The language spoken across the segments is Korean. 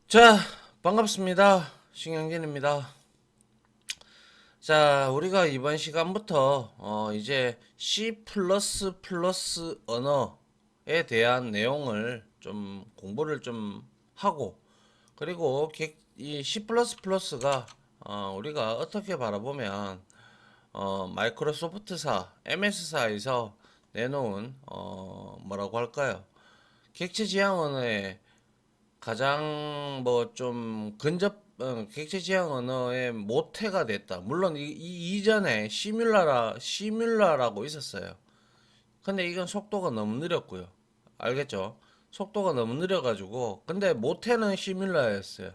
자, 반갑습니다. 신영진입니다. 자, 우리가 이번 시간부터 이제 C++ 언어에 대한 내용을 좀 공부를 좀 하고, 그리고 이 C++가 우리가 어떻게 바라보면 마이크로소프트사, MS사에서 내놓은 뭐라고 할까요? 객체 지향 언어의 가장 뭐 좀 객체 지향 언어의 모태가 됐다. 물론 이전에 시뮬라라고 있었어요. 근데 이건 속도가 너무 느렸고요. 알겠죠? 속도가 너무 느려가지고 근데 모태는 시뮬라였어요.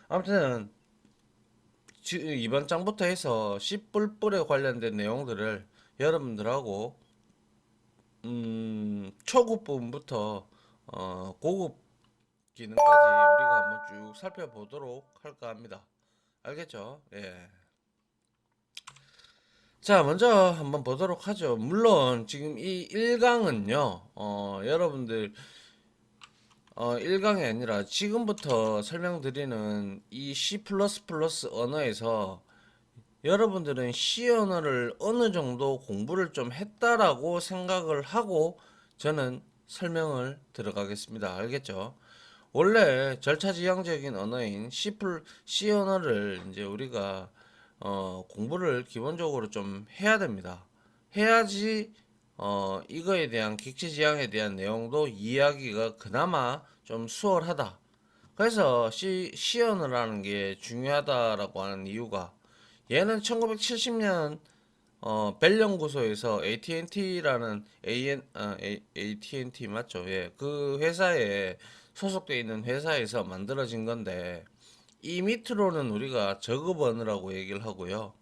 아무튼 이번 장부터 해서 C++에 관련된 내용들을 여러분들하고 초급 부분부터 고급 기능까지 우리가 한번 쭉 살펴보도록 할까 합니다. 알겠죠? 예. 자, 먼저 한번 보도록 하죠. 물론 지금 이 1강은요, 여러분들 1강이 아니라 지금부터 설명드리는 이 C++ 언어에서 여러분들은 C 언어를 어느 정도 공부를 좀 했다라고 생각을 하고 저는 설명을 들어가겠습니다. 알겠죠? 원래 절차지향적인 언어인 C 언어를 이제 우리가 공부를 기본적으로 좀 해야 됩니다. 해야지 이거에 대한 객체지향에 대한 내용도 이해하기가 그나마 좀 수월하다. 그래서 C 언어라는 게 중요하다라고 하는 이유가 얘는 1970년 벨 연구소에서 AT&T라는 AT&T 맞죠? 예, 그 회사에 소속돼 있는 회사에서 만들어진 건데 이 밑으로는 우리가 저급 언어라고 얘기를 하고요.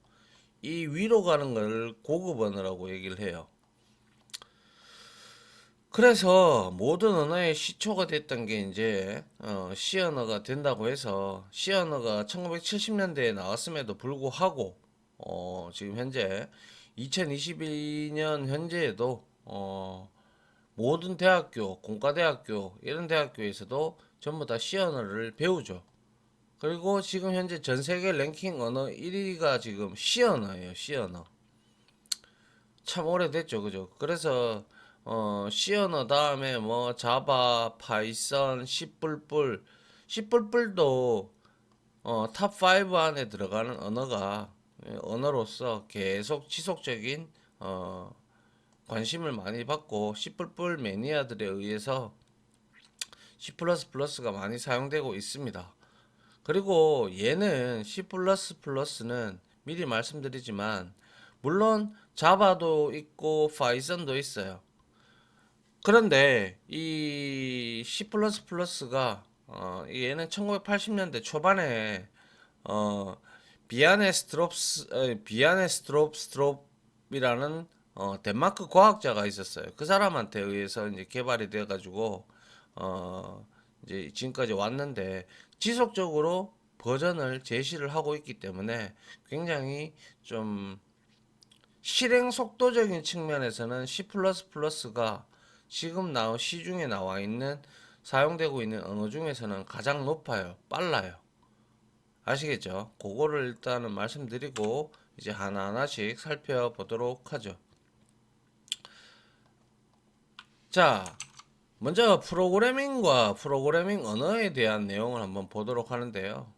이 위로 가는 걸 고급 언어라고 얘기를 해요. 그래서 모든 언어의 시초가 됐던 게 이제 C 언어가 된다고 해서 C 언어가 1970년대에 나왔음에도 불구하고 지금 현재 2022년 현재에도 모든 대학교, 공과대학교 이런 대학교에서도 전부 다 C 언어를 배우죠. 그리고 지금 현재 전 세계 랭킹 언어 1위가 지금 C 언어예요. C 언어. 참 오래됐죠, 그죠? 그래서 C 언어 다음에 뭐 자바, 파이썬, C++도 탑 5 안에 들어가는 언어로서 계속 지속적인 관심을 많이 받고 C++ 매니아들에 의해서 C++가 많이 사용되고 있습니다. 그리고 얘는 C++는 미리 말씀드리지만 물론 자바도 있고 파이썬도 있어요. 그런데 이 C++가 얘는 1980년대 초반에 어, 비아네 스트롭스트롭이라는 덴마크 과학자가 있었어요. 그 사람한테 의해서 이제 개발이 돼가지고 이제 지금까지 왔는데 지속적으로 버전을 제시를 하고 있기 때문에 굉장히 좀 실행 속도적인 측면에서는 C++가 지금 시중에 나와 있는 사용되고 있는 언어 중에서는 가장 높아요. 빨라요. 아시겠죠? 그거를 일단은 말씀드리고 이제 하나하나씩 살펴보도록 하죠. 자, 먼저 프로그래밍과 프로그래밍 언어에 대한 내용을 한번 보도록 하는데요.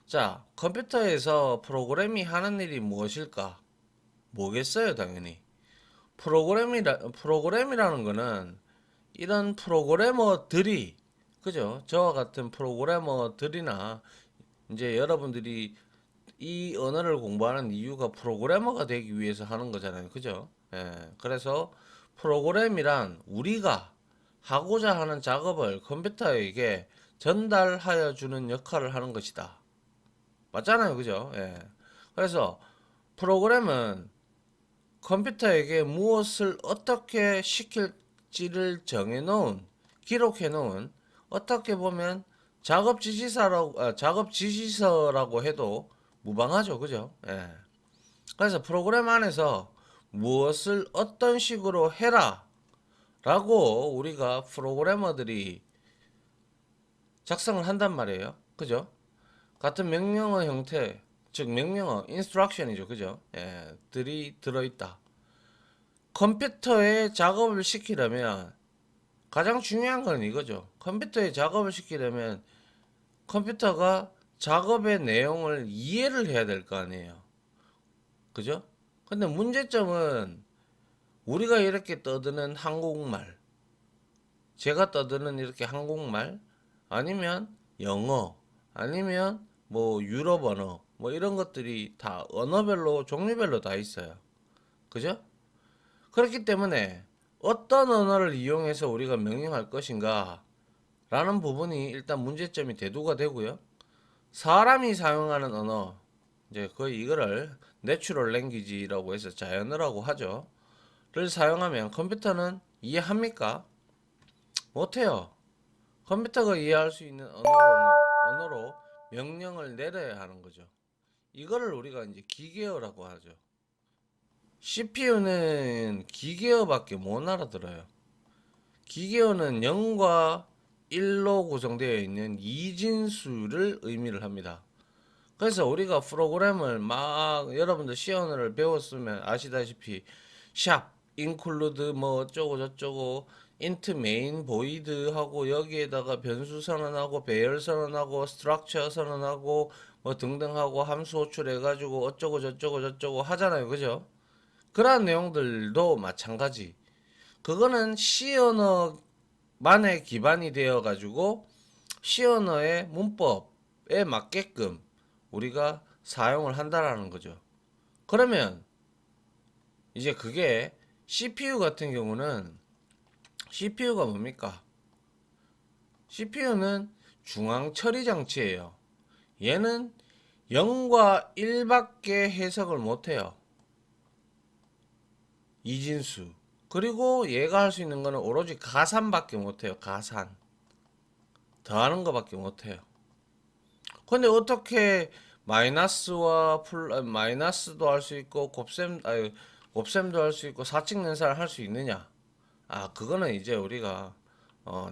자, 컴퓨터에서 프로그램이 하는 일이 무엇일까? 뭐겠어요, 당연히. 프로그램이라는 거는 이런 프로그래머들이, 그죠? 저와 같은 프로그래머들이나 이제 여러분들이 이 언어를 공부하는 이유가 프로그래머가 되기 위해서 하는 거잖아요. 그죠? 예. 그래서 프로그램이란 우리가 하고자 하는 작업을 컴퓨터에게 전달하여 주는 역할을 하는 것이다. 맞잖아요. 그죠? 예. 그래서 프로그램은 컴퓨터에게 무엇을 어떻게 시킬지를 정해놓은, 기록해놓은, 어떻게 보면 작업 지시서라고 해도 무방하죠. 그죠? 예. 그래서 프로그램 안에서 무엇을 어떤 식으로 해라 라고 우리가 프로그래머들이 작성을 한단 말이에요. 그죠? 같은 명령어 형태, 즉 명령어 instruction이죠. 그죠? 예, 들이 들어있다. 컴퓨터에 작업을 시키려면 가장 중요한 건 이거죠. 컴퓨터에 작업을 시키려면 컴퓨터가 작업의 내용을 이해를 해야 될 거 아니에요. 그죠? 근데 문제점은 우리가 이렇게 떠드는 한국말, 제가 떠드는 이렇게 한국말, 아니면 영어, 아니면 뭐 유럽 언어, 뭐 이런 것들이 다 언어별로, 종류별로 다 있어요. 그죠? 그렇기 때문에 어떤 언어를 이용해서 우리가 명령할 것인가 라는 부분이 일단 문제점이 대두가 되고요. 사람이 사용하는 언어, 이제 거의 이거를 내추럴 랭귀지라고 해서 자연어라고 하죠. 를 사용하면 컴퓨터는 이해합니까? 못해요. 컴퓨터가 이해할 수 있는 언어로 명령을 내려야 하는 거죠. 이거를 우리가 이제 기계어라고 하죠. CPU는 기계어밖에 못 알아들어요. 기계어는 0과 1로 구성되어 있는 이진수를 의미를 합니다. 그래서 우리가 프로그램을 막 여러분들 C 언어를 배웠으면 아시다시피 샵, include 뭐 어쩌고 저쩌고 int main void 하고 여기에다가 변수 선언하고 배열 선언하고 structure 선언하고 뭐 등등 하고 함수 호출해 가지고 어쩌고 저쩌고 저쩌고 하잖아요. 그죠? 그러한 내용들도 마찬가지. 그거는 C 언어만의 기반이 되어 가지고 C 언어의 문법에 맞게끔 우리가 사용을 한다라는 거죠. 그러면 이제 그게 CPU 같은 경우는 CPU가 뭡니까? CPU는 중앙 처리 장치예요. 얘는 0과 1밖에 해석을 못해요. 이진수. 그리고 얘가 할 수 있는 거는 오로지 가산밖에 못해요. 가산. 더하는 거밖에 못해요. 근데 어떻게 마이너스와 마이너스도 할 수 있고 곱셈도 할 수 있고 사칙연산을 할 수 있느냐? 아, 그거는 이제 우리가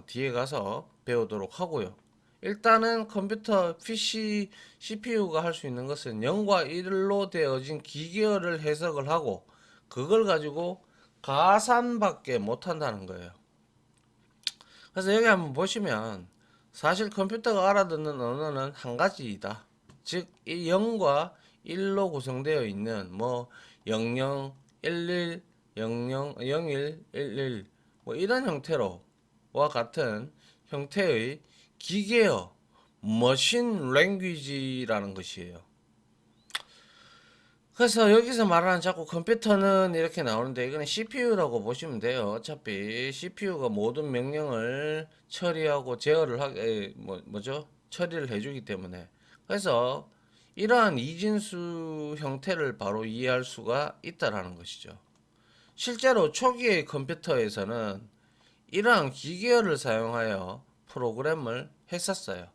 뒤에 가서 배우도록 하고요. 일단은 컴퓨터 PC CPU가 할 수 있는 것은 0과 1로 되어진 기계어를 해석을 하고 그걸 가지고 가산밖에 못 한다는 거예요. 그래서 여기 한번 보시면 사실 컴퓨터가 알아듣는 언어는 한 가지이다. 즉, 이 0과 1로 구성되어 있는 뭐 00, 11, 00, 01, 11 뭐 이런 형태로와 같은 형태의 기계어 머신 랭귀지라는 것이에요. 그래서 여기서 말하는 자꾸 컴퓨터는 이렇게 나오는데 이거는 CPU라고 보시면 돼요. 어차피 CPU가 모든 명령을 처리하고 제어를 뭐죠? 처리를 해주기 때문에. 그래서 이러한 이진수 형태를 바로 이해할 수가 있다라는 것이죠. 실제로 초기의 컴퓨터에서는 이러한 기계어를 사용하여 프로그램을 했었어요.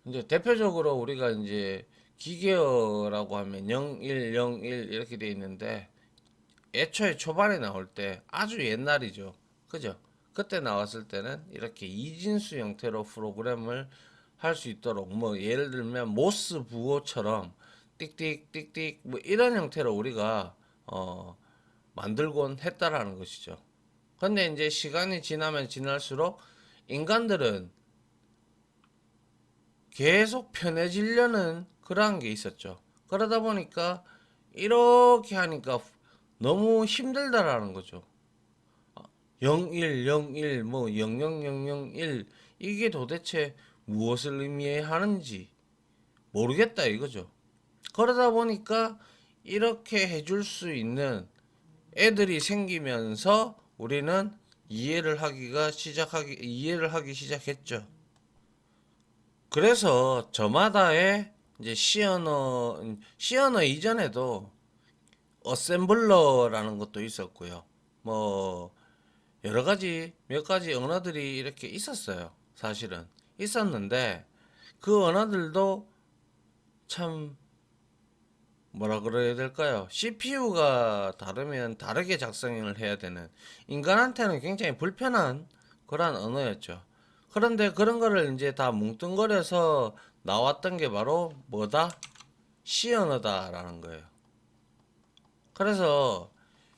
이제 대표적으로 우리가 이제 기계어라고 하면 01, 01 이렇게 돼 있는데 애초에 초반에 나올 때 아주 옛날이죠. 그죠? 그때 나왔을 때는 이렇게 이진수 형태로 프로그램을 할 수 있도록 뭐 예를 들면 모스 부호처럼 띡띡 띡띡 뭐 이런 형태로 우리가 만들곤 했다라는 것이죠. 근데 이제 시간이 지나면 지날수록 인간들은 계속 편해지려는 그러한 게 있었죠. 그러다 보니까 이렇게 하니까 너무 힘들다라는 거죠. 01, 01, 뭐 00001 이게 도대체 무엇을 의미하는지 모르겠다 이거죠. 그러다 보니까 이렇게 해줄 수 있는 애들이 생기면서 우리는 이해를 하기 시작했죠. 그래서 저마다의 이제 시언어 이전에도 어셈블러라는 것도 있었고요. 뭐 여러 가지 몇 가지 언어들이 이렇게 있었어요. 사실은 있었는데 그 언어들도 참 뭐라 그래야 될까요? CPU가 다르면 다르게 작성을 해야 되는 인간한테는 굉장히 불편한 그러한 언어였죠. 그런데 그런 거를 이제 다 뭉뚱그려서 나왔던 게 바로 뭐다? C 언어다라는 거예요. 그래서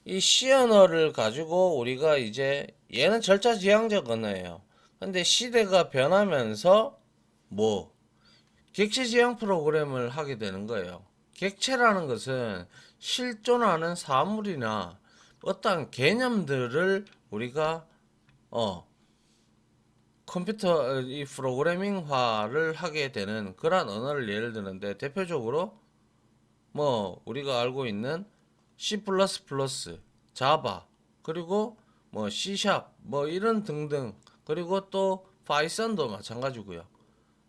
이 C 언어를 가지고 우리가 이제 얘는 절차지향적 언어예요. 근데 시대가 변하면서 뭐 객체지향 프로그램을 하게 되는 거예요. 객체라는 것은 실존하는 사물이나 어떠한 개념들을 우리가 컴퓨터 이 프로그래밍화를 하게 되는 그러한 언어를 예를 드는데 대표적으로 뭐 우리가 알고 있는 C++, 자바, 그리고 뭐 C# 뭐 이런 등등, 그리고 또 파이썬도 마찬가지고요.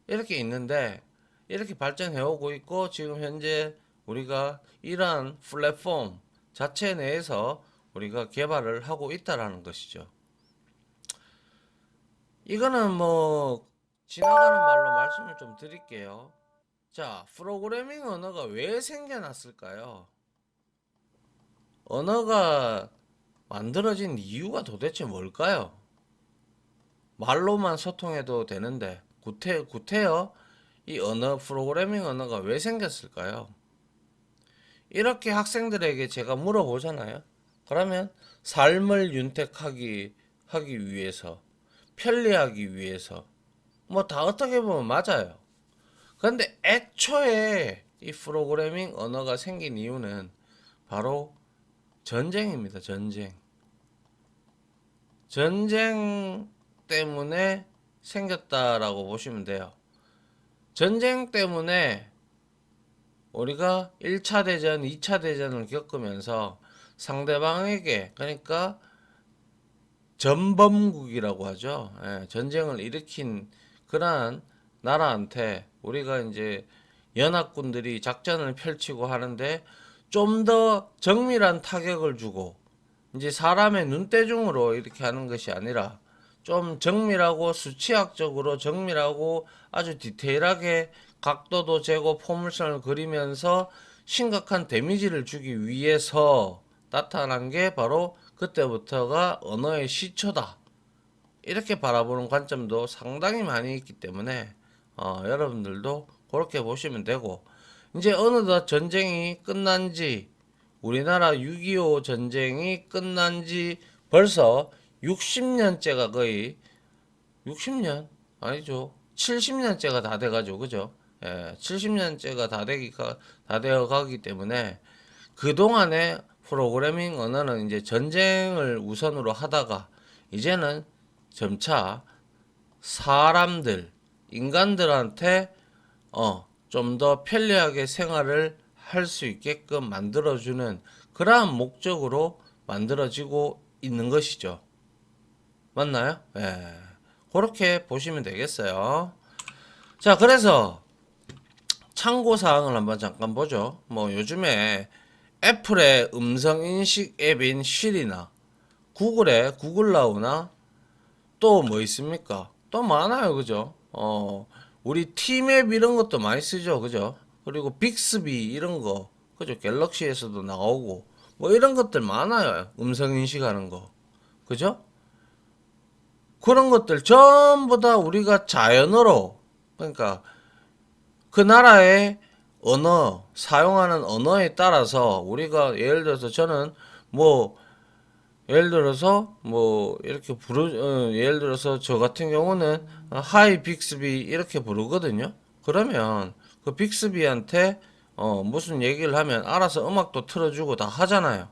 이렇게 있는데 이렇게 발전해 오고 있고 지금 현재 우리가 이러한 플랫폼 자체 내에서 우리가 개발을 하고 있다라는 것이죠. 이거는 뭐 지나가는 말로 말씀을 좀 드릴게요. 자, 프로그래밍 언어가 왜 생겨났을까요? 언어가 만들어진 이유가 도대체 뭘까요? 말로만 소통해도 되는데 구태여 이 언어 프로그래밍 언어가 왜 생겼을까요? 이렇게 학생들에게 제가 물어보잖아요. 그러면 삶을 윤택하기 위해서, 편리하기 위해서, 뭐 다 어떻게 보면 맞아요. 그런데 애초에 이 프로그래밍 언어가 생긴 이유는 바로 전쟁입니다. 전쟁. 전쟁 때문에 생겼다라고 보시면 돼요. 전쟁 때문에 우리가 1차 대전, 2차 대전을 겪으면서 상대방에게, 그러니까 전범국이라고 하죠. 예, 전쟁을 일으킨 그러한 나라한테 우리가 이제 연합군들이 작전을 펼치고 하는데 좀 더 정밀한 타격을 주고 이제 사람의 눈대중으로 이렇게 하는 것이 아니라 좀 정밀하고 수치학적으로 정밀하고 아주 디테일하게 각도도 재고 포물선을 그리면서 심각한 데미지를 주기 위해서 나타난 게 바로 그때부터가 언어의 시초다. 이렇게 바라보는 관점도 상당히 많이 있기 때문에 여러분들도 그렇게 보시면 되고, 이제 어느덧 전쟁이 끝난 지, 우리나라 6.25 전쟁이 끝난 지 벌써 60년째가 거의 60년 아니죠. 70년째가 다 돼가지고 그죠? 예, 70년째가 다 되어 가기 때문에 그동안에 프로그래밍 언어는 이제 전쟁을 우선으로 하다가 이제는 점차 사람들, 인간들한테 좀 더 편리하게 생활을 할 수 있게끔 만들어주는 그러한 목적으로 만들어지고 있는 것이죠. 맞나요? 예. 그렇게 보시면 되겠어요. 자, 그래서 참고 사항을 한번 잠깐 보죠. 뭐 요즘에 애플의 음성 인식 앱인 시리나 구글의 구글 나우나 또 뭐 있습니까? 또 많아요. 그죠? 우리 티맵 이런 것도 많이 쓰죠. 그죠? 그리고 빅스비 이런 거. 그죠? 갤럭시에서도 나오고 뭐 이런 것들 많아요. 음성 인식하는 거. 그죠? 그런 것들 전부 다 우리가 자연어로, 그러니까 그 나라의 언어, 사용하는 언어에 따라서 우리가 예를 들어서 저는 뭐 예를 들어서 뭐 이렇게 예를 들어서 저 같은 경우는 하이 빅스비 이렇게 부르거든요. 그러면 그 빅스비한테 무슨 얘기를 하면 알아서 음악도 틀어주고 다 하잖아요.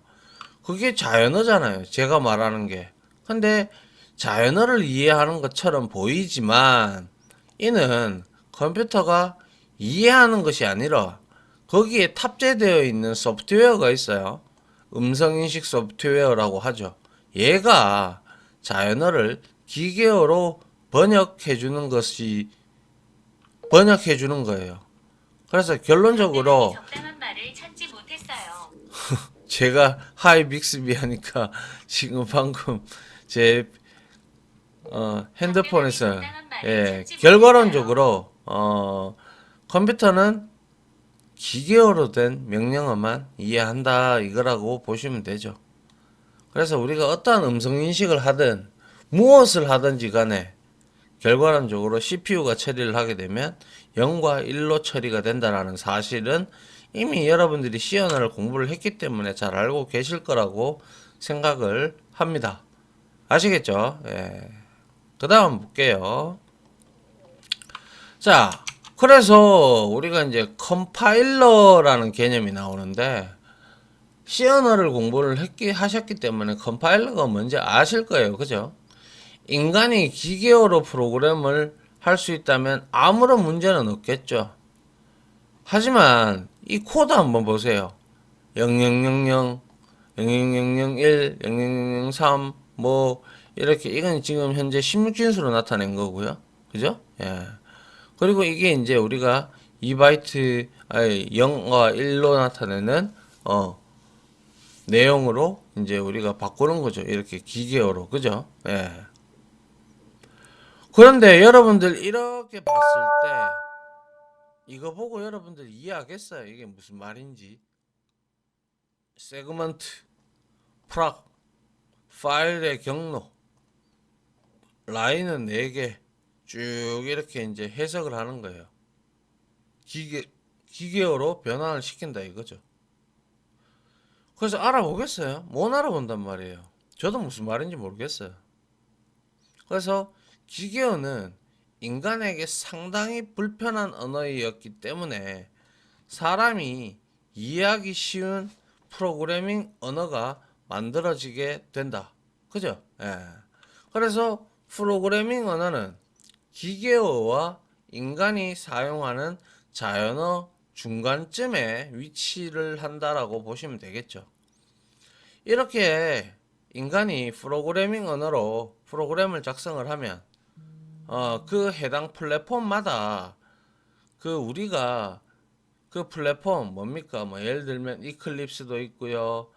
그게 자연어잖아요. 제가 말하는 게. 근데 자연어를 이해하는 것처럼 보이지만 이는 컴퓨터가 이해하는 것이 아니라 거기에 탑재되어 있는 소프트웨어가 있어요. 음성인식 소프트웨어라고 하죠. 얘가 자연어를 기계어로 번역해 주는 거예요. 그래서 결론적으로 제가 하이 빅스비 하니까 지금 방금 제 핸드폰에서 결과론적으로 컴퓨터는 기계어로 된 명령어만 이해한다 이거라고 보시면 되죠. 그래서 우리가 어떠한 음성 인식을 하든 무엇을 하든지 간에 결과론적으로 CPU가 처리를 하게 되면 0과 1로 처리가 된다라는 사실은 이미 여러분들이 C 언어를 공부를 했기 때문에 잘 알고 계실 거라고 생각을 합니다. 아시겠죠? 예. 그 다음 볼게요. 자, 그래서 우리가 이제 컴파일러라는 개념이 나오는데 C 언어를 공부를 하셨기 때문에 컴파일러가 뭔지 아실 거예요. 그죠? 인간이 기계어로 프로그램을 할 수 있다면 아무런 문제는 없겠죠. 하지만 이 코드 한번 보세요. 0000, 0001, 0003, 뭐 이렇게 이건 지금 현재 16진수로 나타낸 거고요. 그죠? 예. 그리고 이게 이제 우리가 2바이트, 아니 0과 1로 나타내는 내용으로 이제 우리가 바꾸는 거죠. 이렇게 기계어로. 그죠? 예. 그런데 여러분들 이렇게 봤을 때 이거 보고 여러분들 이해하겠어요? 이게 무슨 말인지. 세그먼트, 프락, 파일의 경로, 라인은 4개 쭉 이렇게 이제 해석을 하는 거예요. 기계어로 변환을 시킨다 이거죠. 그래서 알아보겠어요? 못 알아본단 말이에요. 저도 무슨 말인지 모르겠어요. 그래서 기계어는 인간에게 상당히 불편한 언어이었기 때문에 사람이 이해하기 쉬운 프로그래밍 언어가 만들어지게 된다. 그죠? 예. 그래서 프로그래밍 언어는 기계어와 인간이 사용하는 자연어 중간쯤에 위치를 한다라고 보시면 되겠죠. 이렇게 인간이 프로그래밍 언어로 프로그램을 작성을 하면 그 해당 플랫폼마다 그 우리가 그 플랫폼 뭡니까? 뭐 예를 들면 이클립스도 있고요.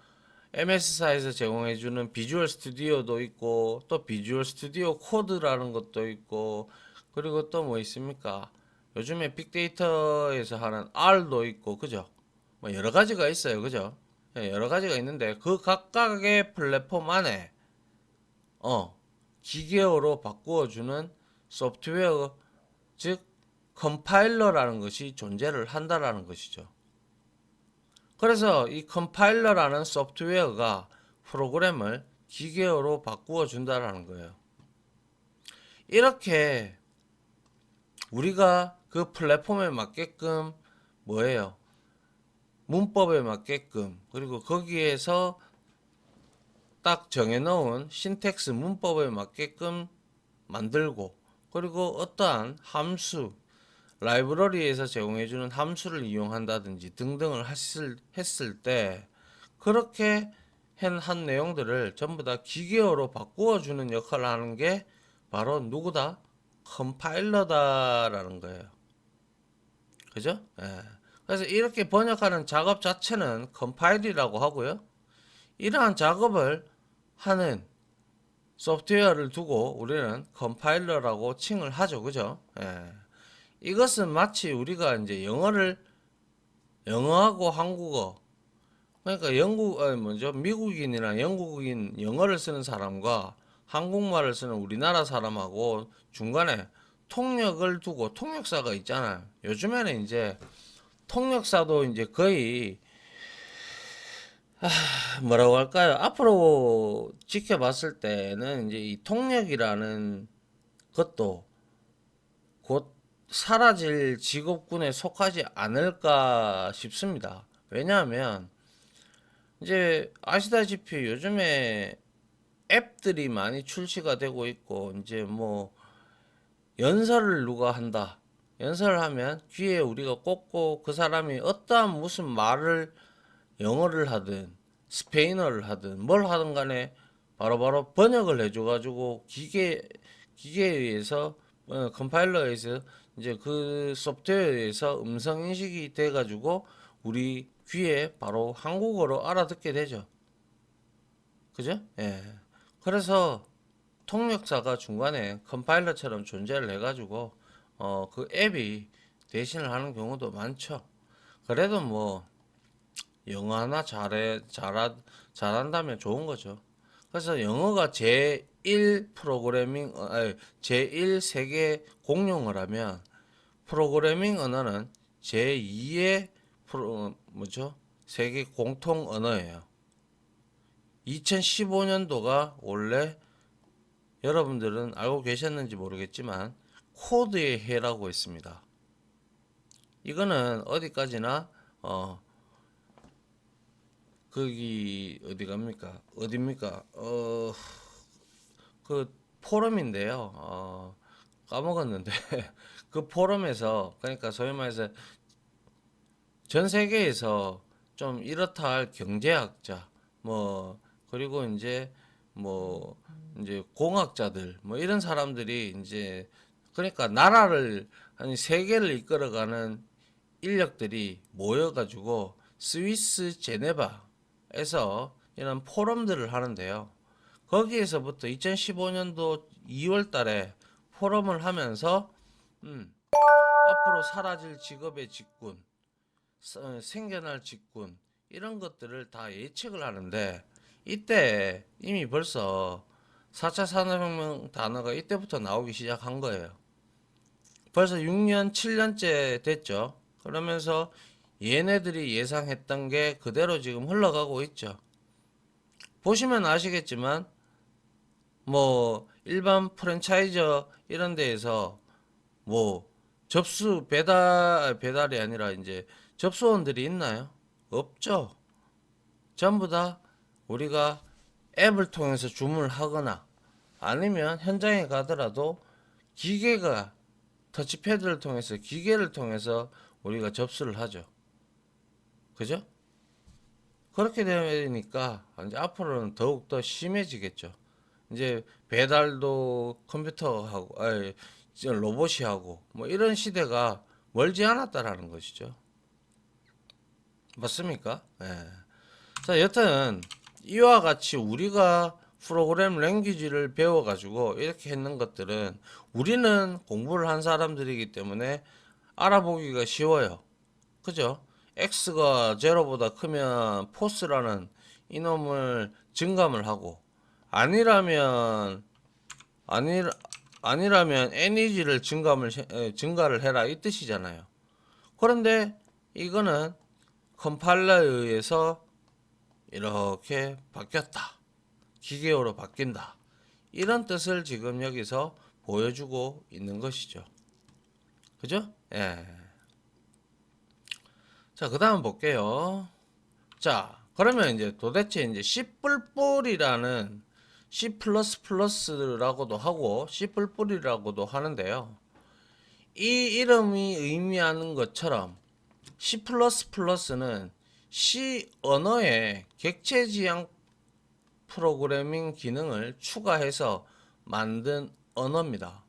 MS사에서 제공해주는 비주얼 스튜디오도 있고 또 비주얼 스튜디오 코드라는 것도 있고 그리고 또 뭐 있습니까? 요즘에 빅데이터에서 하는 R도 있고 그죠? 뭐 여러 가지가 있어요. 그죠? 예, 여러 가지가 있는데 그 각각의 플랫폼 안에 기계어로 바꾸어주는 소프트웨어 즉 컴파일러라는 것이 존재를 한다라는 것이죠. 그래서 이 컴파일러라는 소프트웨어가 프로그램을 기계어로 바꾸어 준다라는 거예요. 이렇게 우리가 그 플랫폼에 맞게끔 뭐예요? 문법에 맞게끔 그리고 거기에서 딱 정해놓은 신텍스 문법에 맞게끔 만들고 그리고 어떠한 함수 라이브러리에서 제공해주는 함수를 이용한다든지 등등을 했을 때 그렇게 한 내용들을 전부 다 기계어로 바꾸어주는 역할을 하는 게 바로 누구다? 컴파일러다라는 거예요. 그죠? 예. 그래서 이렇게 번역하는 작업 자체는 컴파일이라고 하고요. 이러한 작업을 하는 소프트웨어를 두고 우리는 컴파일러라고 칭을 하죠. 그죠? 예. 이것은 마치 우리가 이제 영어하고 한국어 그러니까 먼저 미국인이나 영국인 영어를 쓰는 사람과 한국말을 쓰는 우리나라 사람하고 중간에 통역을 두고 통역사가 있잖아요. 요즘에는 이제 통역사도 이제 거의 뭐라고 할까요? 앞으로 지켜봤을 때는 이제 이 통역이라는 것도 곧 사라질 직업군에 속하지 않을까 싶습니다. 왜냐하면 이제 아시다시피 요즘에 앱들이 많이 출시가 되고 있고 이제 뭐 연설을 누가 한다. 연설을 하면 귀에 우리가 꽂고 그 사람이 어떠한 무슨 말을 영어를 하든 스페인어를 하든 뭘 하든 간에 바로바로 번역을 해줘가지고 기계에 의해서 컴파일러에서 이제 그 소프트웨어에서 음성 인식이 돼가지고 우리 귀에 바로 한국어로 알아듣게 되죠. 그죠? 예. 그래서 통역사가 중간에 컴파일러처럼 존재를 해가지고 그 앱이 대신을 하는 경우도 많죠. 그래도 뭐 영어 하나 잘한다면 좋은 거죠. 그래서 영어가 제1 프로그래밍 제1 세계 공용을 하면 프로그래밍 언어는 제2의 뭐죠? 세계 공통 언어예요. 2015년도가 원래 여러분들은 알고 계셨는지 모르겠지만 코드의 해라고 했습니다. 이거는 어디까지나 거기 어디 갑니까? 어디입니까? 그 포럼인데요. 까먹었는데 그 포럼에서 그러니까 소위 말해서 전 세계에서 좀 이렇다 할 경제학자 뭐 그리고 이제 뭐 이제 공학자들 뭐 이런 사람들이 이제 그러니까 나라를 한 세계를 이끌어가는 인력들이 모여가지고 스위스 제네바에서 이런 포럼들을 하는데요. 거기에서부터 2015년도 2월 달에 포럼을 하면서 앞으로 사라질 직업의 직군, 생겨날 직군 이런 것들을 다 예측을 하는데 이때 이미 벌써 4차 산업혁명 단어가 이때부터 나오기 시작한 거예요. 벌써 6년, 7년째 됐죠. 그러면서 얘네들이 예상했던 게 그대로 지금 흘러가고 있죠. 보시면 아시겠지만 뭐 일반 프랜차이저 이런 데에서 뭐 접수 배달이 아니라 이제 접수원들이 있나요? 없죠. 전부 다 우리가 앱을 통해서 주문을 하거나 아니면 현장에 가더라도 기계가 터치패드를 통해서 기계를 통해서 우리가 접수를 하죠. 그죠? 그렇게 되니까 이제 앞으로는 더욱 더 심해지겠죠. 이제 배달도 컴퓨터하고 아니, 로봇이 하고 뭐 이런 시대가 멀지 않았다라는 것이죠. 맞습니까? 예. 자, 여튼 이와 같이 우리가 프로그램 랭귀지를 배워가지고 이렇게 했는 것들은 우리는 공부를 한 사람들이기 때문에 알아보기가 쉬워요. 그죠? x가 제로보다 크면 포스라는 이놈을 증감을 하고 아니라면 아니 아니라면 n이지를 증가를 해라 이 뜻이잖아요. 그런데 이거는 컴파일러에 의해서 이렇게 바뀌었다. 기계어로 바뀐다. 이런 뜻을 지금 여기서 보여주고 있는 것이죠. 그죠? 예. 자, 그 다음 볼게요. 자, 그러면 이제 도대체 이제 C++이라는 C++라고도 하고 C++이라고도 하는데요. 이 이름이 의미하는 것처럼 C++는 C 언어에 객체 지향 프로그래밍 기능을 추가해서 만든 언어입니다.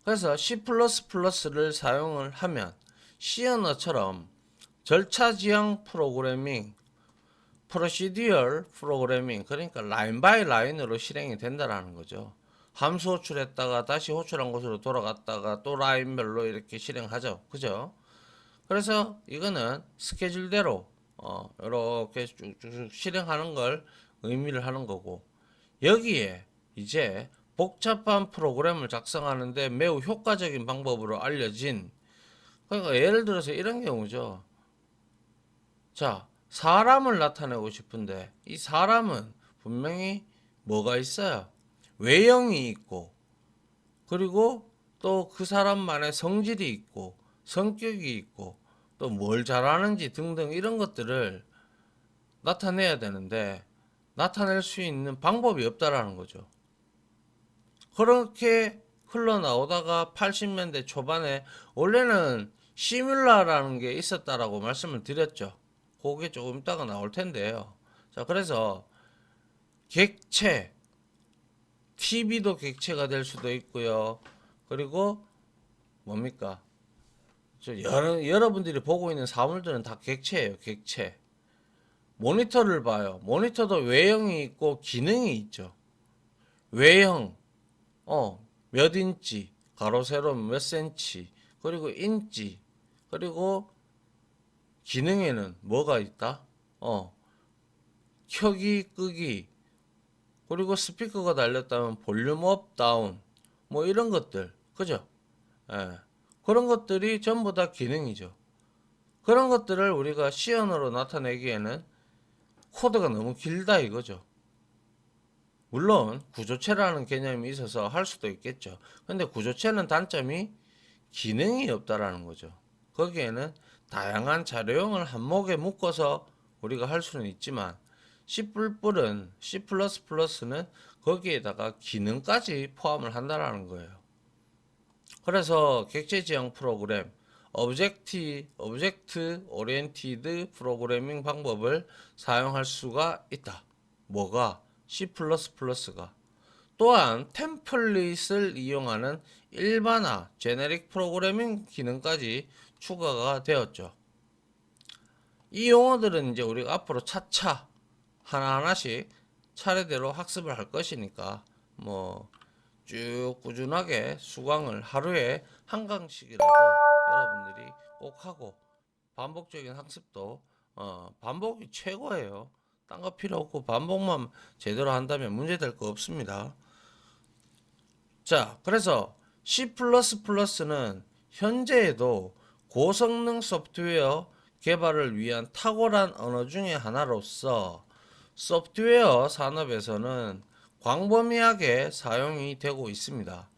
그래서 C++를 사용을 하면 C 언어처럼 절차 지향 프로그래밍, procedural 프로그래밍, 그러니까 라인 바이 라인으로 실행이 된다라는 거죠. 함수 호출했다가 다시 호출한 곳으로 돌아갔다가 또 라인별로 이렇게 실행하죠. 그죠? 그래서 이거는 스케줄대로 이렇게 쭉쭉 실행하는 걸 의미를 하는 거고 여기에 이제 복잡한 프로그램을 작성하는데 매우 효과적인 방법으로 알려진 그러니까 예를 들어서 이런 경우죠. 자, 사람을 나타내고 싶은데 이 사람은 분명히 뭐가 있어요? 외형이 있고 그리고 또 그 사람만의 성질이 있고 성격이 있고 또 뭘 잘하는지 등등 이런 것들을 나타내야 되는데 나타낼 수 있는 방법이 없다라는 거죠. 그렇게 흘러나오다가 80년대 초반에 원래는 시뮬라라는 게 있었다라고 말씀을 드렸죠. 그게 조금 이따가 나올 텐데요. 자, 그래서 객체, TV도 객체가 될 수도 있고요. 그리고 뭡니까? 여러분들이 보고 있는 사물들은 다 객체예요, 객체. 모니터를 봐요. 모니터도 외형이 있고 기능이 있죠. 외형, 몇 인치, 가로 세로 몇 센치, 그리고 인치, 그리고 기능에는 뭐가 있다? 켜기, 끄기, 그리고 스피커가 달렸다면 볼륨 업, 다운, 뭐 이런 것들, 그죠? 예. 그런 것들이 전부 다 기능이죠. 그런 것들을 우리가 C 언어로 나타내기에는 코드가 너무 길다 이거죠. 물론 구조체라는 개념이 있어서 할 수도 있겠죠. 근데 구조체는 단점이 기능이 없다라는 거죠. 거기에는 다양한 자료형을 한목에 묶어서 우리가 할 수는 있지만 C++은 C++는 거기에다가 기능까지 포함을 한다라는 거예요. 그래서 객체 지향 프로그램, 오브젝트 오리엔티드 프로그래밍 방법을 사용할 수가 있다. 뭐가? C++가. 또한 템플릿을 이용하는 일반화, 제네릭 프로그래밍 기능까지 추가가 되었죠. 이 용어들은 이제 우리가 앞으로 차차 하나하나씩 차례대로 학습을 할 것이니까 뭐 쭉 꾸준하게 수강을 하루에 한 강씩이라도 여러분들이 꼭 하고 반복적인 학습도 반복이 최고예요. 딴 거 필요 없고 반복만 제대로 한다면 문제될 거 없습니다. 자, 그래서 C++는 현재에도 고성능 소프트웨어 개발을 위한 탁월한 언어 중의 하나로서 소프트웨어 산업에서는 광범위하게 사용이 되고 있습니다.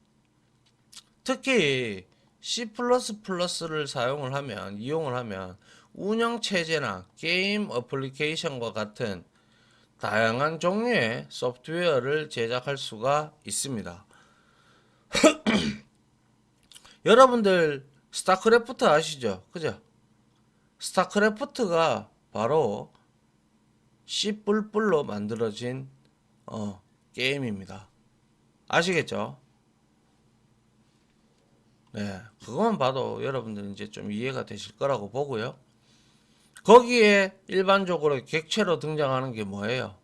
특히 C++를 이용을 하면 운영 체제나 게임 어플리케이션과 같은 다양한 종류의 소프트웨어를 제작할 수가 있습니다. 여러분들 스타크래프트 아시죠? 그죠? 스타크래프트가 바로 C++로 만들어진 게임입니다. 아시겠죠? 네, 그것만 봐도 여러분들 이제 좀 이해가 되실 거라고 보고요. 거기에 일반적으로 객체로 등장하는 게 뭐예요?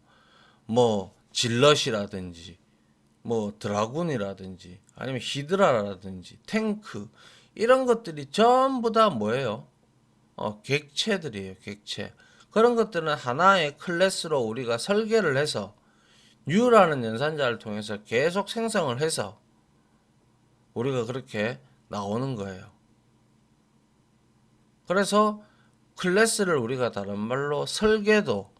뭐 질럿이라든지 뭐 드라군이라든지 아니면 히드라라든지 탱크 이런 것들이 전부 다 뭐예요? 객체들이에요, 객체. 그런 것들은 하나의 클래스로 우리가 설계를 해서 U라는 연산자를 통해서 계속 생성을 해서 우리가 그렇게 나오는 거예요. 그래서 클래스를 우리가 다른 말로 설계도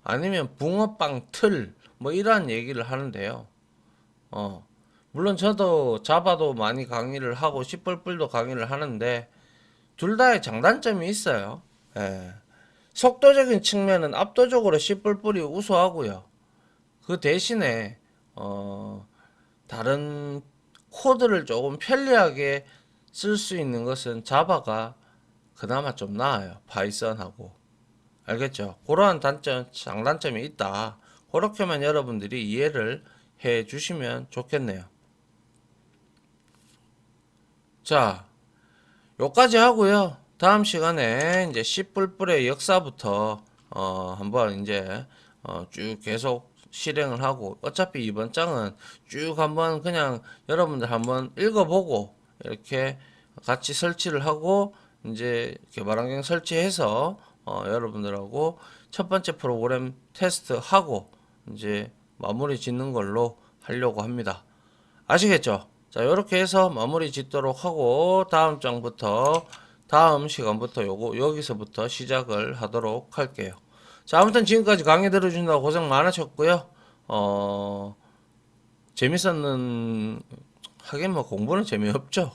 아니면 붕어빵 틀 뭐 이러한 얘기를 하는데요. 물론 저도 자바도 많이 강의를 하고 C++도 강의를 하는데 둘 다의 장단점이 있어요. 예. 속도적인 측면은 압도적으로 C++이 우수하고요. 그 대신에 다른 코드를 조금 편리하게 쓸 수 있는 것은 자바가 그나마 좀 나아요. 파이썬하고. 알겠죠? 그러한 장단점이 있다. 그렇게만 여러분들이 이해를 해 주시면 좋겠네요. 자, 요까지 하고요. 다음 시간에 이제 C++의 역사부터 한번 이제 쭉 계속 실행을 하고 어차피 이번 장은 쭉 한번 그냥 여러분들 한번 읽어보고 이렇게 같이 설치를 하고 이제 개발 환경 설치해서 여러분들하고 첫 번째 프로그램 테스트 하고 이제 마무리 짓는 걸로 하려고 합니다. 아시겠죠? 자, 이렇게 해서 마무리 짓도록 하고 다음 시간부터 여기서부터 시작을 하도록 할게요. 자, 아무튼 지금까지 강의 들어주신다고 고생 많으셨고요. 재밌었는 하긴 뭐 공부는 재미없죠.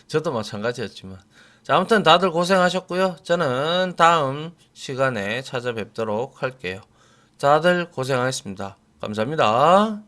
저도 마찬가지였지만. 자, 아무튼 다들 고생하셨고요. 저는 다음 시간에 찾아뵙도록 할게요. 다들 고생하셨습니다. 감사합니다.